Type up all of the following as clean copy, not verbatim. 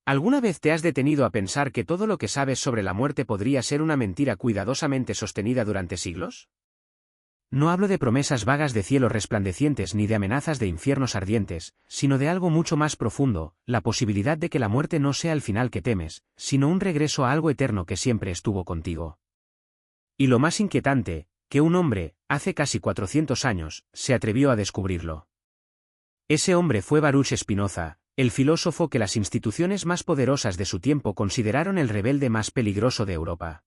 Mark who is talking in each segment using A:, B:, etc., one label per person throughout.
A: ¿Alguna vez te has detenido a pensar que todo lo que sabes sobre la muerte podría ser una mentira cuidadosamente sostenida durante siglos? No hablo de promesas vagas de cielos resplandecientes ni de amenazas de infiernos ardientes, sino de algo mucho más profundo, la posibilidad de que la muerte no sea el final que temes, sino un regreso a algo eterno que siempre estuvo contigo. Y lo más inquietante, que un hombre, hace casi 400 años, se atrevió a descubrirlo. Ese hombre fue Baruch Spinoza, el filósofo que las instituciones más poderosas de su tiempo consideraron el rebelde más peligroso de Europa.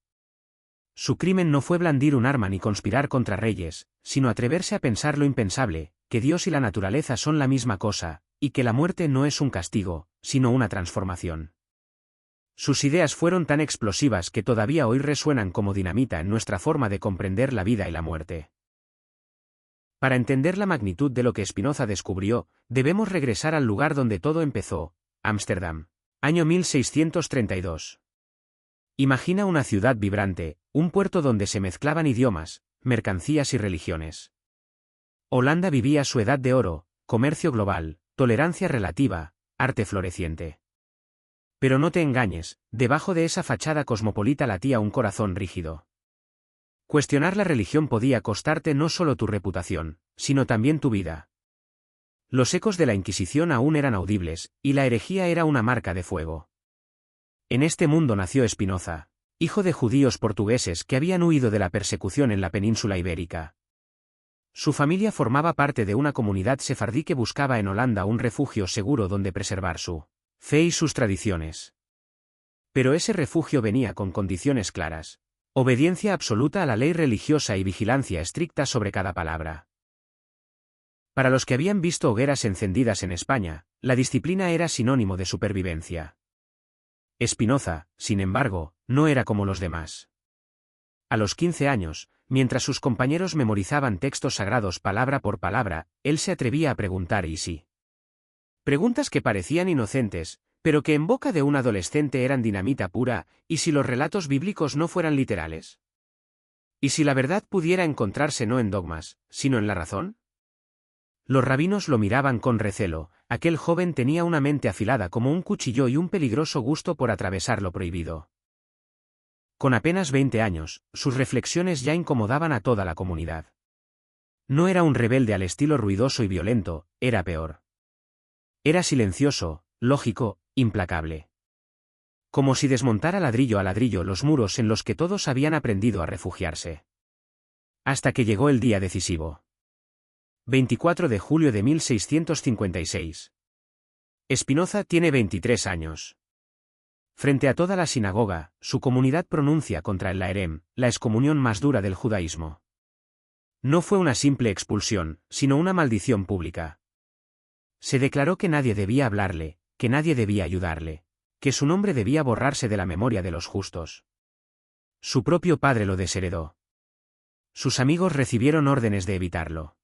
A: Su crimen no fue blandir un arma ni conspirar contra reyes, sino atreverse a pensar lo impensable, que Dios y la naturaleza son la misma cosa, y que la muerte no es un castigo, sino una transformación. Sus ideas fueron tan explosivas que todavía hoy resuenan como dinamita en nuestra forma de comprender la vida y la muerte. Para entender la magnitud de lo que Spinoza descubrió, debemos regresar al lugar donde todo empezó, Ámsterdam, año 1632. Imagina una ciudad vibrante, un puerto donde se mezclaban idiomas, mercancías y religiones. Holanda vivía su edad de oro, comercio global, tolerancia relativa, arte floreciente. Pero no te engañes, debajo de esa fachada cosmopolita latía un corazón rígido. Cuestionar la religión podía costarte no solo tu reputación, sino también tu vida. Los ecos de la Inquisición aún eran audibles, y la herejía era una marca de fuego. En este mundo nació Spinoza, hijo de judíos portugueses que habían huido de la persecución en la península ibérica. Su familia formaba parte de una comunidad sefardí que buscaba en Holanda un refugio seguro donde preservar su fe y sus tradiciones. Pero ese refugio venía con condiciones claras. Obediencia absoluta a la ley religiosa y vigilancia estricta sobre cada palabra. Para los que habían visto hogueras encendidas en España, la disciplina era sinónimo de supervivencia. Spinoza, sin embargo, no era como los demás. A los 15 años, mientras sus compañeros memorizaban textos sagrados palabra por palabra, él se atrevía a preguntar ¿y si? Preguntas que parecían inocentes, pero que en boca de un adolescente eran dinamita pura, ¿y si los relatos bíblicos no fueran literales? ¿Y si la verdad pudiera encontrarse no en dogmas, sino en la razón? Los rabinos lo miraban con recelo, aquel joven tenía una mente afilada como un cuchillo y un peligroso gusto por atravesar lo prohibido. Con apenas 20 años, sus reflexiones ya incomodaban a toda la comunidad. No era un rebelde al estilo ruidoso y violento, era peor. Era silencioso, lógico, implacable. Como si desmontara ladrillo a ladrillo los muros en los que todos habían aprendido a refugiarse. Hasta que llegó el día decisivo. 24 de julio de 1656. Spinoza tiene 23 años. Frente a toda la sinagoga, su comunidad pronuncia contra el laherem, la excomunión más dura del judaísmo. No fue una simple expulsión, sino una maldición pública. Se declaró que nadie debía hablarle, que nadie debía ayudarle, que su nombre debía borrarse de la memoria de los justos. Su propio padre lo desheredó. Sus amigos recibieron órdenes de evitarlo.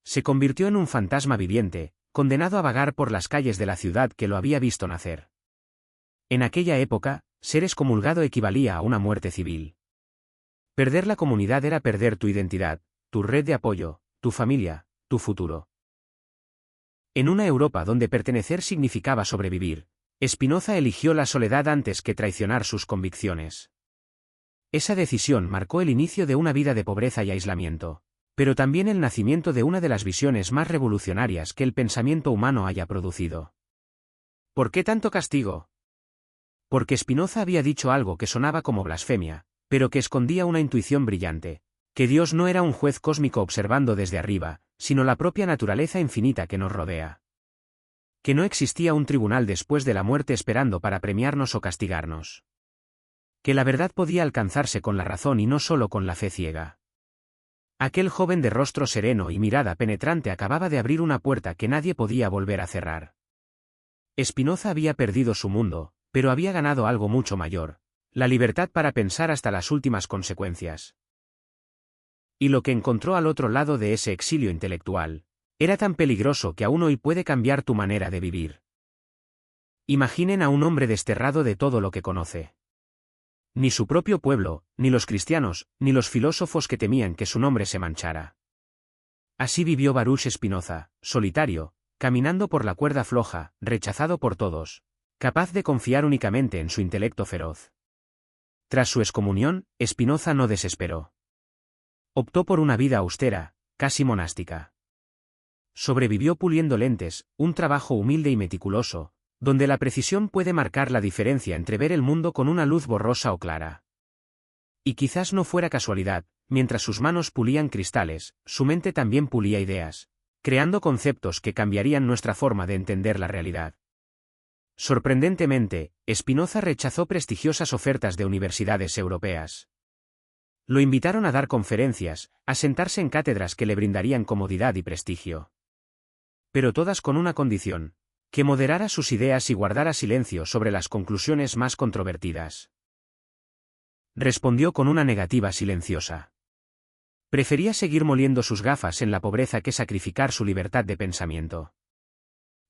A: Se convirtió en un fantasma viviente, condenado a vagar por las calles de la ciudad que lo había visto nacer. En aquella época, ser excomulgado equivalía a una muerte civil. Perder la comunidad era perder tu identidad, tu red de apoyo, tu familia, tu futuro. En una Europa donde pertenecer significaba sobrevivir, Spinoza eligió la soledad antes que traicionar sus convicciones. Esa decisión marcó el inicio de una vida de pobreza y aislamiento, pero también el nacimiento de una de las visiones más revolucionarias que el pensamiento humano haya producido. ¿Por qué tanto castigo? Porque Spinoza había dicho algo que sonaba como blasfemia, pero que escondía una intuición brillante, que Dios no era un juez cósmico observando desde arriba, sino la propia naturaleza infinita que nos rodea. Que no existía un tribunal después de la muerte esperando para premiarnos o castigarnos. Que la verdad podía alcanzarse con la razón y no solo con la fe ciega. Aquel joven de rostro sereno y mirada penetrante acababa de abrir una puerta que nadie podía volver a cerrar. Spinoza había perdido su mundo, pero había ganado algo mucho mayor, la libertad para pensar hasta las últimas consecuencias. Y lo que encontró al otro lado de ese exilio intelectual, era tan peligroso que aún hoy puede cambiar tu manera de vivir. Imaginen a un hombre desterrado de todo lo que conoce. Ni su propio pueblo, ni los cristianos, ni los filósofos que temían que su nombre se manchara. Así vivió Baruch Spinoza, solitario, caminando por la cuerda floja, rechazado por todos, capaz de confiar únicamente en su intelecto feroz. Tras su excomunión, Spinoza no desesperó. Optó por una vida austera, casi monástica. Sobrevivió puliendo lentes, un trabajo humilde y meticuloso, donde la precisión puede marcar la diferencia entre ver el mundo con una luz borrosa o clara. Y quizás no fuera casualidad, mientras sus manos pulían cristales, su mente también pulía ideas, creando conceptos que cambiarían nuestra forma de entender la realidad. Sorprendentemente, Spinoza rechazó prestigiosas ofertas de universidades europeas. Lo invitaron a dar conferencias, a sentarse en cátedras que le brindarían comodidad y prestigio. Pero todas con una condición: que moderara sus ideas y guardara silencio sobre las conclusiones más controvertidas. Respondió con una negativa silenciosa. Prefería seguir moliendo sus gafas en la pobreza que sacrificar su libertad de pensamiento.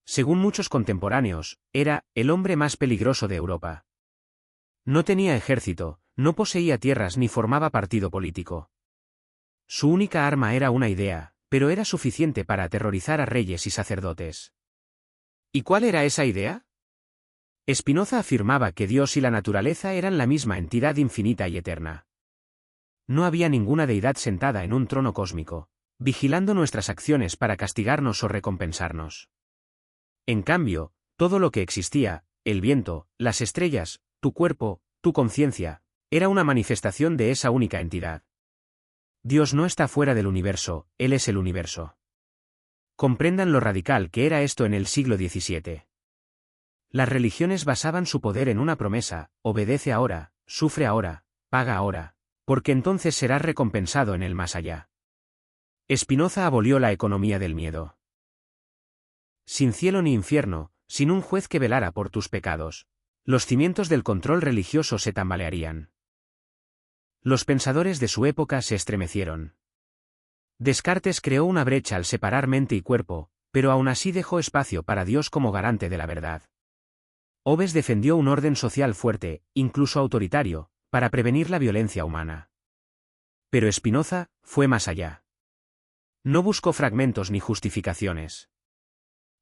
A: Según muchos contemporáneos, era el hombre más peligroso de Europa. No tenía ejército, no poseía tierras ni formaba partido político. Su única arma era una idea, pero era suficiente para aterrorizar a reyes y sacerdotes. ¿Y cuál era esa idea? Spinoza afirmaba que Dios y la naturaleza eran la misma entidad infinita y eterna. No había ninguna deidad sentada en un trono cósmico, vigilando nuestras acciones para castigarnos o recompensarnos. En cambio, todo lo que existía, el viento, las estrellas, tu cuerpo, tu conciencia, era una manifestación de esa única entidad. Dios no está fuera del universo, Él es el universo. Comprendan lo radical que era esto en el siglo XVII. Las religiones basaban su poder en una promesa: obedece ahora, sufre ahora, paga ahora, porque entonces serás recompensado en el más allá. Spinoza abolió la economía del miedo. Sin cielo ni infierno, sin un juez que velara por tus pecados, los cimientos del control religioso se tambalearían. Los pensadores de su época se estremecieron. Descartes creó una brecha al separar mente y cuerpo, pero aún así dejó espacio para Dios como garante de la verdad. Hobbes defendió un orden social fuerte, incluso autoritario, para prevenir la violencia humana. Pero Spinoza fue más allá. No buscó fragmentos ni justificaciones.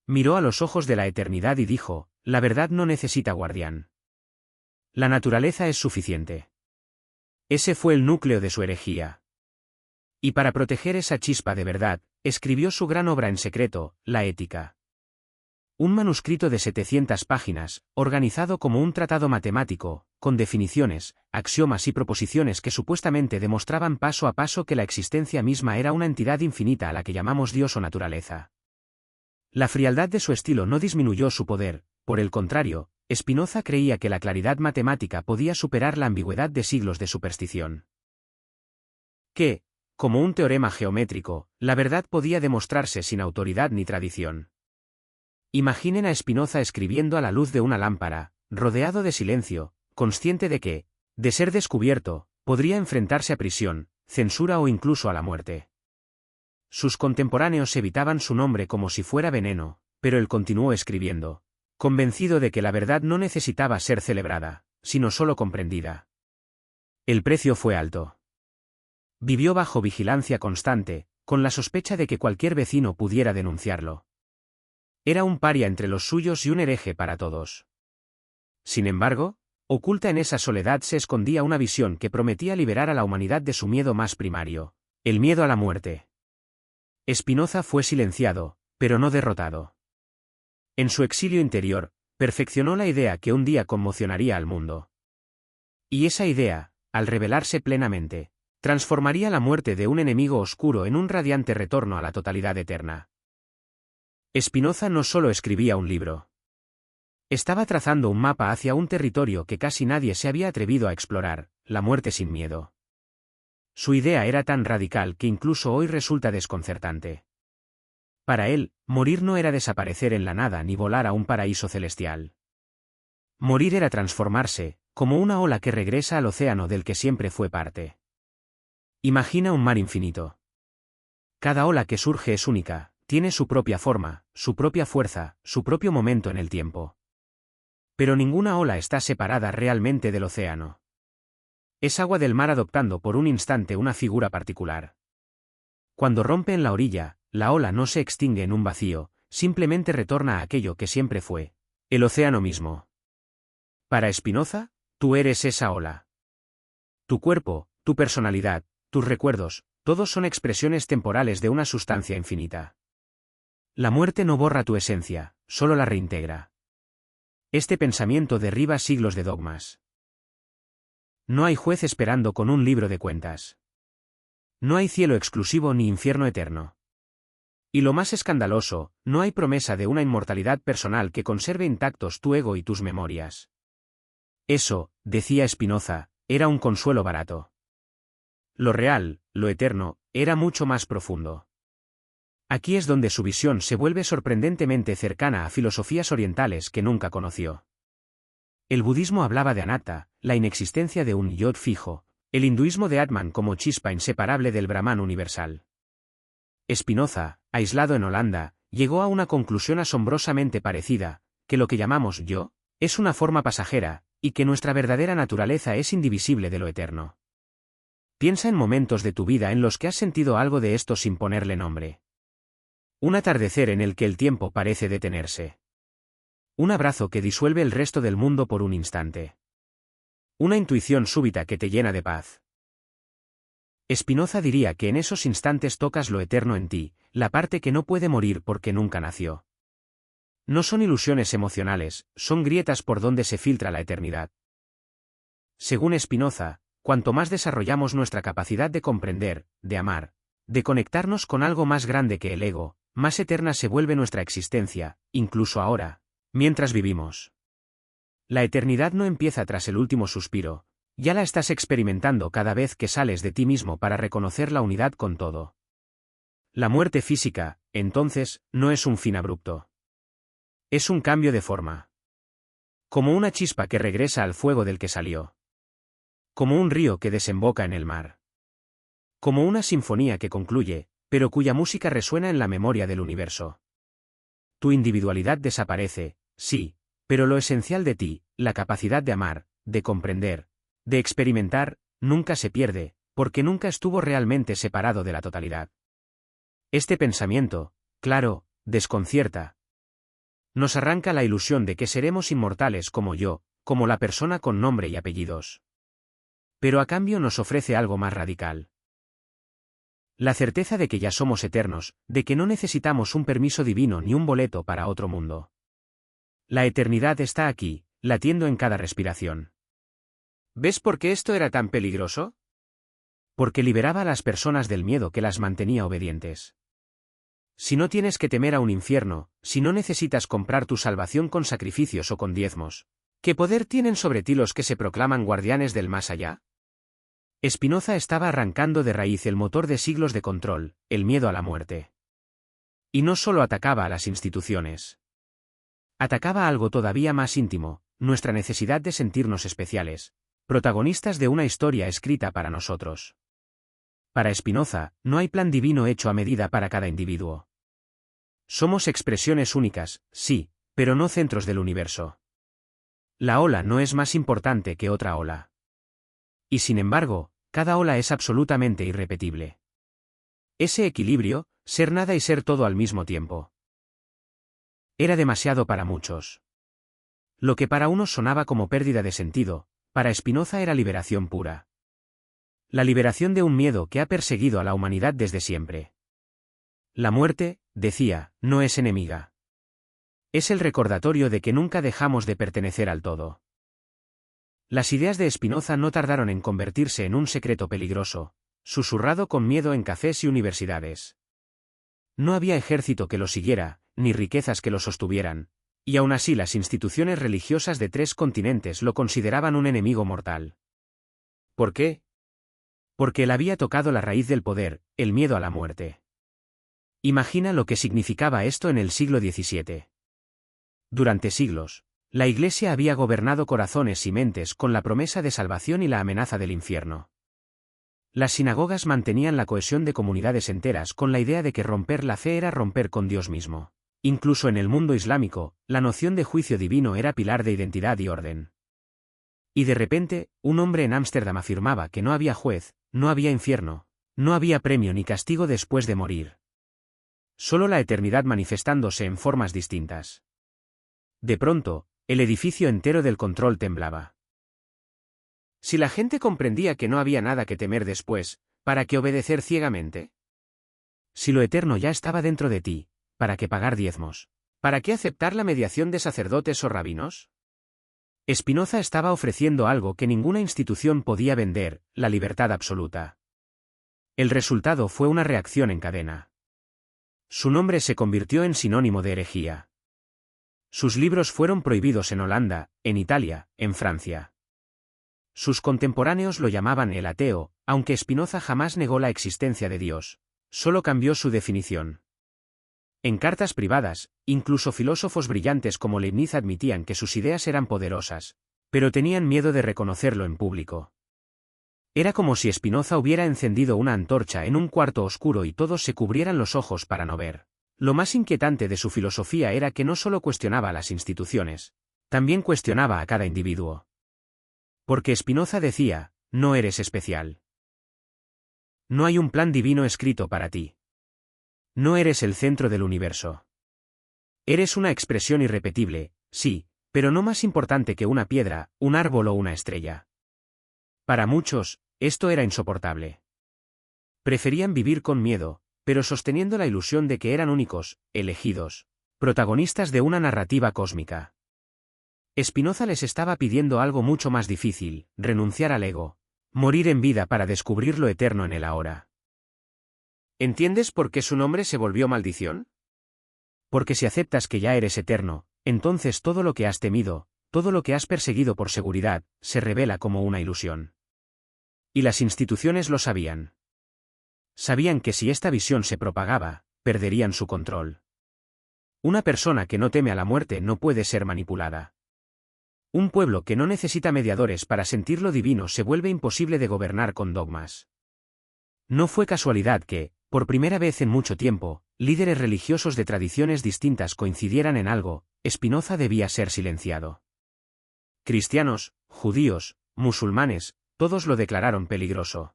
A: Miró a los ojos de la eternidad y dijo: la verdad no necesita guardián. La naturaleza es suficiente. Ese fue el núcleo de su herejía. Y para proteger esa chispa de verdad, escribió su gran obra en secreto, la Ética. Un manuscrito de 700 páginas, organizado como un tratado matemático, con definiciones, axiomas y proposiciones que supuestamente demostraban paso a paso que la existencia misma era una entidad infinita a la que llamamos Dios o naturaleza. La frialdad de su estilo no disminuyó su poder, por el contrario, Spinoza creía que la claridad matemática podía superar la ambigüedad de siglos de superstición. Que, como un teorema geométrico, la verdad podía demostrarse sin autoridad ni tradición. Imaginen a Spinoza escribiendo a la luz de una lámpara, rodeado de silencio, consciente de que, de ser descubierto, podría enfrentarse a prisión, censura o incluso a la muerte. Sus contemporáneos evitaban su nombre como si fuera veneno, pero él continuó escribiendo, convencido de que la verdad no necesitaba ser celebrada, sino solo comprendida. El precio fue alto. Vivió bajo vigilancia constante, con la sospecha de que cualquier vecino pudiera denunciarlo. Era un paria entre los suyos y un hereje para todos. Sin embargo, oculta en esa soledad se escondía una visión que prometía liberar a la humanidad de su miedo más primario, el miedo a la muerte. Spinoza fue silenciado, pero no derrotado. En su exilio interior, perfeccionó la idea que un día conmocionaría al mundo. Y esa idea, al revelarse plenamente, transformaría la muerte de un enemigo oscuro en un radiante retorno a la totalidad eterna. Spinoza no solo escribía un libro. Estaba trazando un mapa hacia un territorio que casi nadie se había atrevido a explorar, la muerte sin miedo. Su idea era tan radical que incluso hoy resulta desconcertante. Para él, morir no era desaparecer en la nada ni volar a un paraíso celestial. Morir era transformarse, como una ola que regresa al océano del que siempre fue parte. Imagina un mar infinito. Cada ola que surge es única, tiene su propia forma, su propia fuerza, su propio momento en el tiempo. Pero ninguna ola está separada realmente del océano. Es agua del mar adoptando por un instante una figura particular. Cuando rompe en la orilla, la ola no se extingue en un vacío, simplemente retorna a aquello que siempre fue, el océano mismo. Para Spinoza, tú eres esa ola. Tu cuerpo, tu personalidad, tus recuerdos, todos son expresiones temporales de una sustancia infinita. La muerte no borra tu esencia, solo la reintegra. Este pensamiento derriba siglos de dogmas. No hay juez esperando con un libro de cuentas. No hay cielo exclusivo ni infierno eterno. Y lo más escandaloso, no hay promesa de una inmortalidad personal que conserve intactos tu ego y tus memorias. Eso, decía Spinoza, era un consuelo barato. Lo real, lo eterno, era mucho más profundo. Aquí es donde su visión se vuelve sorprendentemente cercana a filosofías orientales que nunca conoció. El budismo hablaba de anatta, la inexistencia de un yo fijo, el hinduismo de Atman como chispa inseparable del Brahman universal. Spinoza, aislado en Holanda, llegó a una conclusión asombrosamente parecida, que lo que llamamos yo, es una forma pasajera, y que nuestra verdadera naturaleza es indivisible de lo eterno. Piensa en momentos de tu vida en los que has sentido algo de esto sin ponerle nombre. Un atardecer en el que el tiempo parece detenerse. Un abrazo que disuelve el resto del mundo por un instante. Una intuición súbita que te llena de paz. Spinoza diría que en esos instantes tocas lo eterno en ti, la parte que no puede morir porque nunca nació. No son ilusiones emocionales, son grietas por donde se filtra la eternidad. Según Spinoza, cuanto más desarrollamos nuestra capacidad de comprender, de amar, de conectarnos con algo más grande que el ego, más eterna se vuelve nuestra existencia, incluso ahora, mientras vivimos. La eternidad no empieza tras el último suspiro, ya la estás experimentando cada vez que sales de ti mismo para reconocer la unidad con todo. La muerte física, entonces, no es un fin abrupto. Es un cambio de forma. Como una chispa que regresa al fuego del que salió. Como un río que desemboca en el mar. Como una sinfonía que concluye, pero cuya música resuena en la memoria del universo. Tu individualidad desaparece, sí, pero lo esencial de ti, la capacidad de amar, de comprender, de experimentar, nunca se pierde, porque nunca estuvo realmente separado de la totalidad. Este pensamiento, claro, desconcierta. Nos arranca la ilusión de que seremos inmortales como yo, como la persona con nombre y apellidos. Pero a cambio nos ofrece algo más radical. La certeza de que ya somos eternos, de que no necesitamos un permiso divino ni un boleto para otro mundo. La eternidad está aquí, latiendo en cada respiración. ¿Ves por qué esto era tan peligroso? Porque liberaba a las personas del miedo que las mantenía obedientes. Si no tienes que temer a un infierno, si no necesitas comprar tu salvación con sacrificios o con diezmos, ¿qué poder tienen sobre ti los que se proclaman guardianes del más allá? Spinoza estaba arrancando de raíz el motor de siglos de control, el miedo a la muerte. Y no solo atacaba a las instituciones. Atacaba algo todavía más íntimo, nuestra necesidad de sentirnos especiales, protagonistas de una historia escrita para nosotros. Para Spinoza, no hay plan divino hecho a medida para cada individuo. Somos expresiones únicas, sí, pero no centros del universo. La ola no es más importante que otra ola. Y sin embargo, cada ola es absolutamente irrepetible. Ese equilibrio, ser nada y ser todo al mismo tiempo. Era demasiado para muchos. Lo que para unos sonaba como pérdida de sentido, para Spinoza era liberación pura. La liberación de un miedo que ha perseguido a la humanidad desde siempre. La muerte, decía, no es enemiga. Es el recordatorio de que nunca dejamos de pertenecer al todo. Las ideas de Spinoza no tardaron en convertirse en un secreto peligroso, susurrado con miedo en cafés y universidades. No había ejército que lo siguiera, ni riquezas que lo sostuvieran, y aún así las instituciones religiosas de 3 continentes lo consideraban un enemigo mortal. ¿Por qué? Porque él había tocado la raíz del poder, el miedo a la muerte. Imagina lo que significaba esto en el siglo XVII. Durante siglos, la Iglesia había gobernado corazones y mentes con la promesa de salvación y la amenaza del infierno. Las sinagogas mantenían la cohesión de comunidades enteras con la idea de que romper la fe era romper con Dios mismo. Incluso en el mundo islámico, la noción de juicio divino era pilar de identidad y orden. Y de repente, un hombre en Ámsterdam afirmaba que no había juez, no había infierno, no había premio ni castigo después de morir. Solo la eternidad manifestándose en formas distintas. De pronto, El edificio entero del control temblaba. Si la gente comprendía que no había nada que temer después, ¿para qué obedecer ciegamente? Si lo eterno ya estaba dentro de ti, ¿para qué pagar diezmos? ¿Para qué aceptar la mediación de sacerdotes o rabinos? Spinoza estaba ofreciendo algo que ninguna institución podía vender, la libertad absoluta. El resultado fue una reacción en cadena. Su nombre se convirtió en sinónimo de herejía. Sus libros fueron prohibidos en Holanda, en Italia, en Francia. Sus contemporáneos lo llamaban el ateo, aunque Spinoza jamás negó la existencia de Dios, solo cambió su definición. En cartas privadas, incluso filósofos brillantes como Leibniz admitían que sus ideas eran poderosas, pero tenían miedo de reconocerlo en público. Era como si Spinoza hubiera encendido una antorcha en un cuarto oscuro y todos se cubrieran los ojos para no ver. Lo más inquietante de su filosofía era que no solo cuestionaba las instituciones, también cuestionaba a cada individuo. Porque Spinoza decía, no eres especial. No hay un plan divino escrito para ti. No eres el centro del universo. Eres una expresión irrepetible, sí, pero no más importante que una piedra, un árbol o una estrella. Para muchos, esto era insoportable. Preferían vivir con miedo, pero sosteniendo la ilusión de que eran únicos, elegidos, protagonistas de una narrativa cósmica. Spinoza les estaba pidiendo algo mucho más difícil, renunciar al ego, morir en vida para descubrir lo eterno en el ahora. ¿Entiendes por qué su nombre se volvió maldición? Porque si aceptas que ya eres eterno, entonces todo lo que has temido, todo lo que has perseguido por seguridad, se revela como una ilusión. Y las instituciones lo sabían. Sabían que si esta visión se propagaba, perderían su control. Una persona que no teme a la muerte no puede ser manipulada. Un pueblo que no necesita mediadores para sentir lo divino se vuelve imposible de gobernar con dogmas. No fue casualidad que, por primera vez en mucho tiempo, líderes religiosos de tradiciones distintas coincidieran en algo: Spinoza debía ser silenciado. Cristianos, judíos, musulmanes, todos lo declararon peligroso.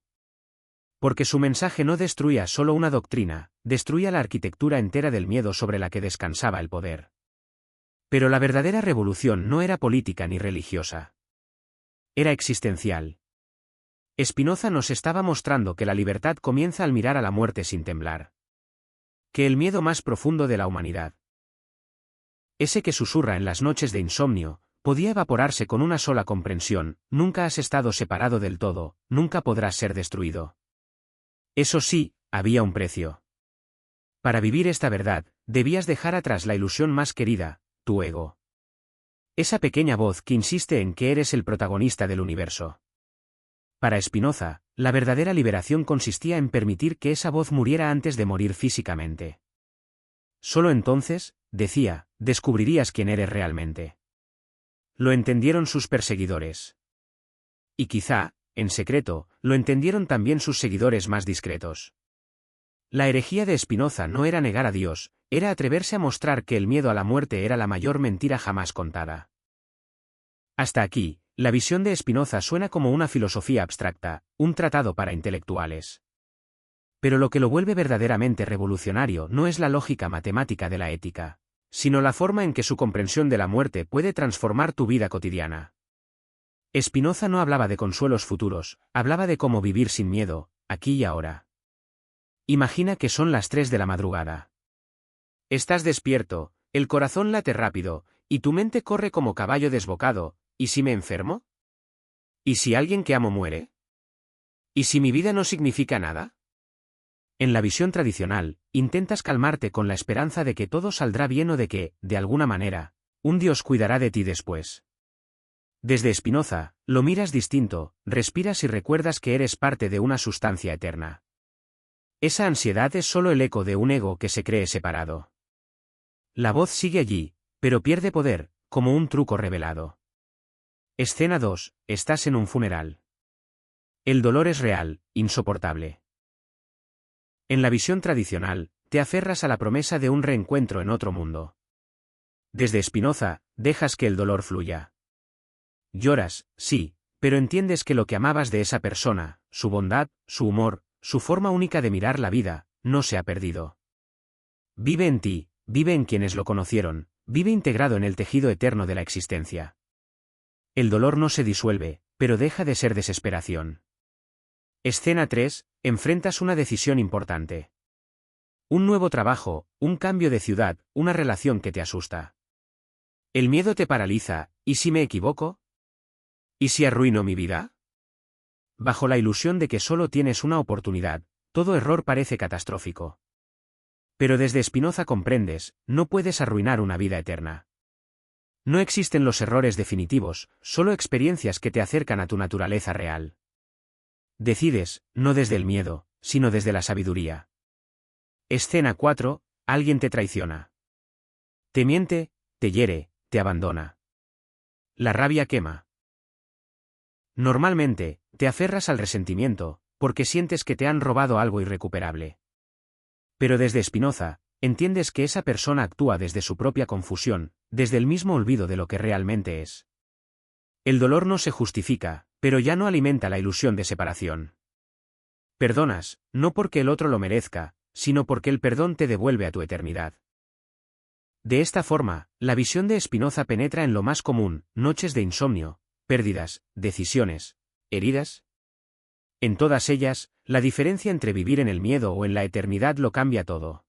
A: Porque su mensaje no destruía solo una doctrina, destruía la arquitectura entera del miedo sobre la que descansaba el poder. Pero la verdadera revolución no era política ni religiosa. Era existencial. Spinoza nos estaba mostrando que la libertad comienza al mirar a la muerte sin temblar. Que el miedo más profundo de la humanidad, ese que susurra en las noches de insomnio, podía evaporarse con una sola comprensión: nunca has estado separado del todo, nunca podrás ser destruido. Eso sí, había un precio. Para vivir esta verdad, debías dejar atrás la ilusión más querida, tu ego. Esa pequeña voz que insiste en que eres el protagonista del universo. Para Spinoza, la verdadera liberación consistía en permitir que esa voz muriera antes de morir físicamente. Solo entonces, decía, descubrirías quién eres realmente. Lo entendieron sus perseguidores. Y quizá, en secreto, lo entendieron también sus seguidores más discretos. La herejía de Spinoza no era negar a Dios, era atreverse a mostrar que el miedo a la muerte era la mayor mentira jamás contada. Hasta aquí, la visión de Spinoza suena como una filosofía abstracta, un tratado para intelectuales. Pero lo que lo vuelve verdaderamente revolucionario no es la lógica matemática de la ética, sino la forma en que su comprensión de la muerte puede transformar tu vida cotidiana. Spinoza no hablaba de consuelos futuros, hablaba de cómo vivir sin miedo, aquí y ahora. Imagina que son las 3 de la madrugada. Estás despierto, el corazón late rápido, y tu mente corre como caballo desbocado. ¿Y si me enfermo? ¿Y si alguien que amo muere? ¿Y si mi vida no significa nada? En la visión tradicional, intentas calmarte con la esperanza de que todo saldrá bien o de que, de alguna manera, un Dios cuidará de ti después. Desde Spinoza, lo miras distinto, respiras y recuerdas que eres parte de una sustancia eterna. Esa ansiedad es solo el eco de un ego que se cree separado. La voz sigue allí, pero pierde poder, como un truco revelado. Escena 2, estás en un funeral. El dolor es real, insoportable. En la visión tradicional, te aferras a la promesa de un reencuentro en otro mundo. Desde Spinoza, dejas que el dolor fluya. Lloras, sí, pero entiendes que lo que amabas de esa persona, su bondad, su humor, su forma única de mirar la vida, no se ha perdido. Vive en ti, vive en quienes lo conocieron, vive integrado en el tejido eterno de la existencia. El dolor no se disuelve, pero deja de ser desesperación. Escena 3. Enfrentas una decisión importante. Un nuevo trabajo, un cambio de ciudad, una relación que te asusta. El miedo te paraliza, ¿y si me equivoco? ¿Y si arruino mi vida? Bajo la ilusión de que solo tienes una oportunidad, todo error parece catastrófico. Pero desde Spinoza comprendes, no puedes arruinar una vida eterna. No existen los errores definitivos, solo experiencias que te acercan a tu naturaleza real. Decides, no desde el miedo, sino desde la sabiduría. Escena 4. Alguien te traiciona. Te miente, te hiere, te abandona. La rabia quema. Normalmente, te aferras al resentimiento, porque sientes que te han robado algo irrecuperable. Pero desde Spinoza, entiendes que esa persona actúa desde su propia confusión, desde el mismo olvido de lo que realmente es. El dolor no se justifica, pero ya no alimenta la ilusión de separación. Perdonas, no porque el otro lo merezca, sino porque el perdón te devuelve a tu eternidad. De esta forma, la visión de Spinoza penetra en lo más común: noches de insomnio, pérdidas, decisiones, heridas. En todas ellas, la diferencia entre vivir en el miedo o en la eternidad lo cambia todo.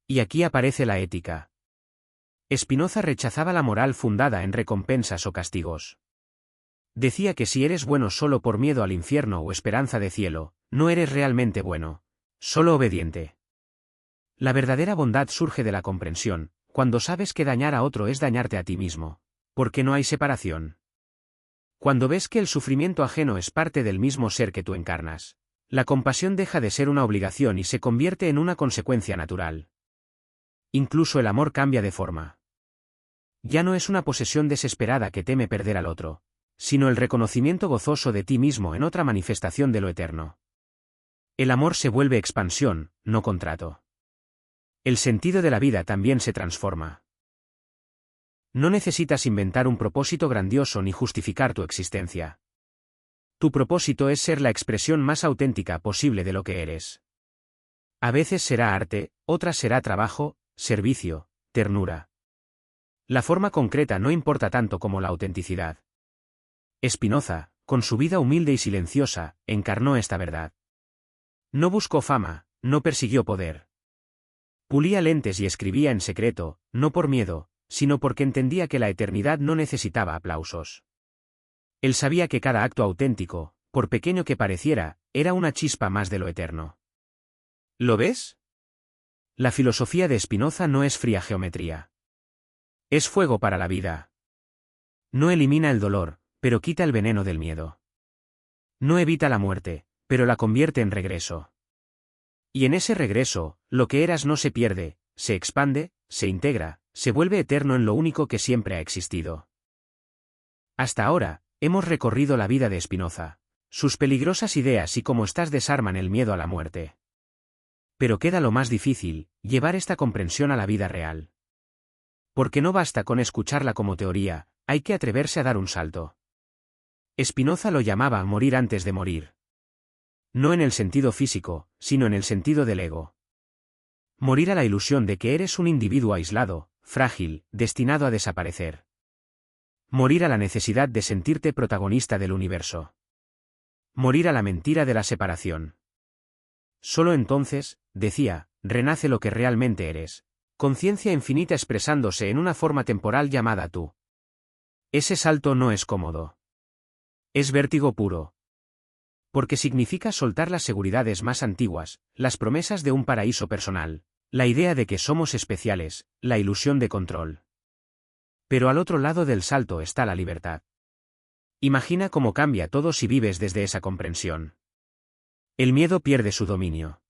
A: Y aquí aparece la ética. Spinoza rechazaba la moral fundada en recompensas o castigos. Decía que si eres bueno solo por miedo al infierno o esperanza de cielo, no eres realmente bueno, solo obediente. La verdadera bondad surge de la comprensión, cuando sabes que dañar a otro es dañarte a ti mismo, porque no hay separación. Cuando ves que el sufrimiento ajeno es parte del mismo ser que tú encarnas, la compasión deja de ser una obligación y se convierte en una consecuencia natural. Incluso el amor cambia de forma. Ya no es una posesión desesperada que teme perder al otro, sino el reconocimiento gozoso de ti mismo en otra manifestación de lo eterno. El amor se vuelve expansión, no contrato. El sentido de la vida también se transforma. No necesitas inventar un propósito grandioso ni justificar tu existencia. Tu propósito es ser la expresión más auténtica posible de lo que eres. A veces será arte, otras será trabajo, servicio, ternura. La forma concreta no importa tanto como la autenticidad. Spinoza, con su vida humilde y silenciosa, encarnó esta verdad. No buscó fama, no persiguió poder. Pulía lentes y escribía en secreto, no por miedo, sino porque entendía que la eternidad no necesitaba aplausos. Él sabía que cada acto auténtico, por pequeño que pareciera, era una chispa más de lo eterno. ¿Lo ves? La filosofía de Spinoza no es fría geometría. Es fuego para la vida. No elimina el dolor, pero quita el veneno del miedo. No evita la muerte, pero la convierte en regreso. Y en ese regreso, lo que eras no se pierde, se expande, se integra, se vuelve eterno en lo único que siempre ha existido. Hasta ahora, hemos recorrido la vida de Spinoza, sus peligrosas ideas y cómo éstas desarman el miedo a la muerte. Pero queda lo más difícil, llevar esta comprensión a la vida real. Porque no basta con escucharla como teoría, hay que atreverse a dar un salto. Spinoza lo llamaba morir antes de morir. No en el sentido físico, sino en el sentido del ego. Morir a la ilusión de que eres un individuo aislado, frágil, destinado a desaparecer. Morir a la necesidad de sentirte protagonista del universo. Morir a la mentira de la separación. Solo entonces, decía, renace lo que realmente eres, conciencia infinita expresándose en una forma temporal llamada tú. Ese salto no es cómodo. Es vértigo puro. Porque significa soltar las seguridades más antiguas, las promesas de un paraíso personal, la idea de que somos especiales, la ilusión de control. Pero al otro lado del salto está la libertad. Imagina cómo cambia todo si vives desde esa comprensión. El miedo pierde su dominio.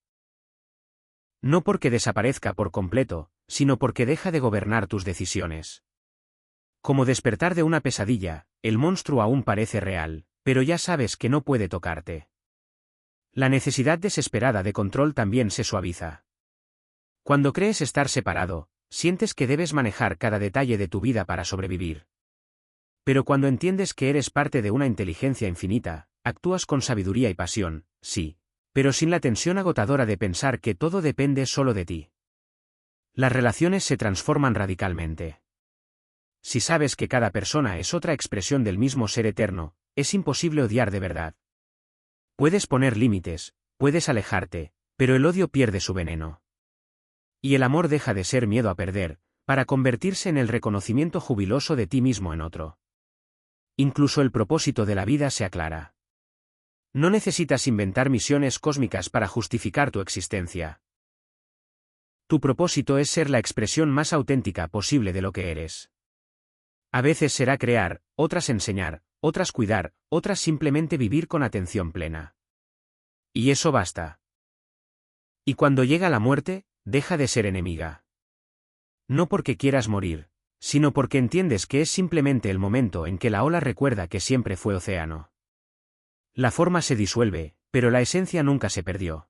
A: No porque desaparezca por completo, sino porque deja de gobernar tus decisiones. Como despertar de una pesadilla, el monstruo aún parece real, pero ya sabes que no puede tocarte. La necesidad desesperada de control también se suaviza. Cuando crees estar separado, sientes que debes manejar cada detalle de tu vida para sobrevivir. Pero cuando entiendes que eres parte de una inteligencia infinita, actúas con sabiduría y pasión, sí, pero sin la tensión agotadora de pensar que todo depende solo de ti. Las relaciones se transforman radicalmente. Si sabes que cada persona es otra expresión del mismo ser eterno, es imposible odiar de verdad. Puedes poner límites, puedes alejarte, pero el odio pierde su veneno. Y el amor deja de ser miedo a perder, para convertirse en el reconocimiento jubiloso de ti mismo en otro. Incluso el propósito de la vida se aclara. No necesitas inventar misiones cósmicas para justificar tu existencia. Tu propósito es ser la expresión más auténtica posible de lo que eres. A veces será crear, otras enseñar, otras cuidar, otras simplemente vivir con atención plena. Y eso basta. Y cuando llega la muerte, deja de ser enemiga. No porque quieras morir, sino porque entiendes que es simplemente el momento en que la ola recuerda que siempre fue océano. La forma se disuelve, pero la esencia nunca se perdió.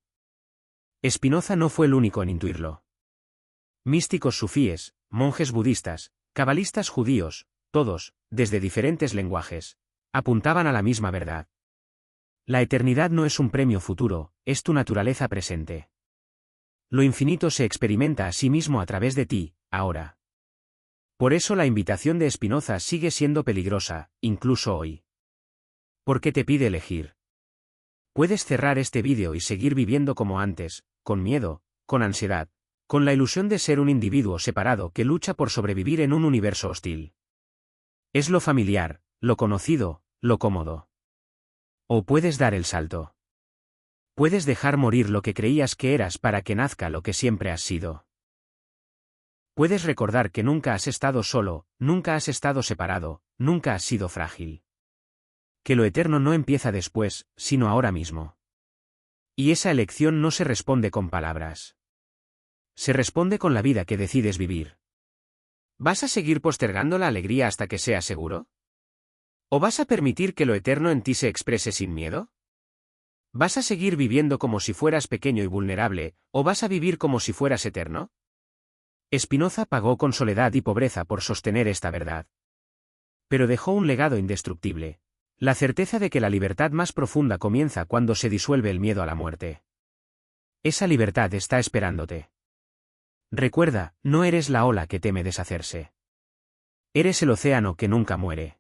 A: Spinoza no fue el único en intuirlo. Místicos sufíes, monjes budistas, cabalistas judíos, todos, desde diferentes lenguajes, apuntaban a la misma verdad. La eternidad no es un premio futuro, es tu naturaleza presente. Lo infinito se experimenta a sí mismo a través de ti, ahora. Por eso la invitación de Spinoza sigue siendo peligrosa, incluso hoy. ¿Por qué te pide elegir? Puedes cerrar este vídeo y seguir viviendo como antes, con miedo, con ansiedad, con la ilusión de ser un individuo separado que lucha por sobrevivir en un universo hostil. Es lo familiar, lo conocido, lo cómodo. O puedes dar el salto. Puedes dejar morir lo que creías que eras para que nazca lo que siempre has sido. Puedes recordar que nunca has estado solo, nunca has estado separado, nunca has sido frágil. Que lo eterno no empieza después, sino ahora mismo. Y esa elección no se responde con palabras. Se responde con la vida que decides vivir. ¿Vas a seguir postergando la alegría hasta que sea seguro? ¿O vas a permitir que lo eterno en ti se exprese sin miedo? ¿Vas a seguir viviendo como si fueras pequeño y vulnerable, o vas a vivir como si fueras eterno? Spinoza pagó con soledad y pobreza por sostener esta verdad. Pero dejó un legado indestructible. La certeza de que la libertad más profunda comienza cuando se disuelve el miedo a la muerte. Esa libertad está esperándote. Recuerda, no eres la ola que teme deshacerse. Eres el océano que nunca muere.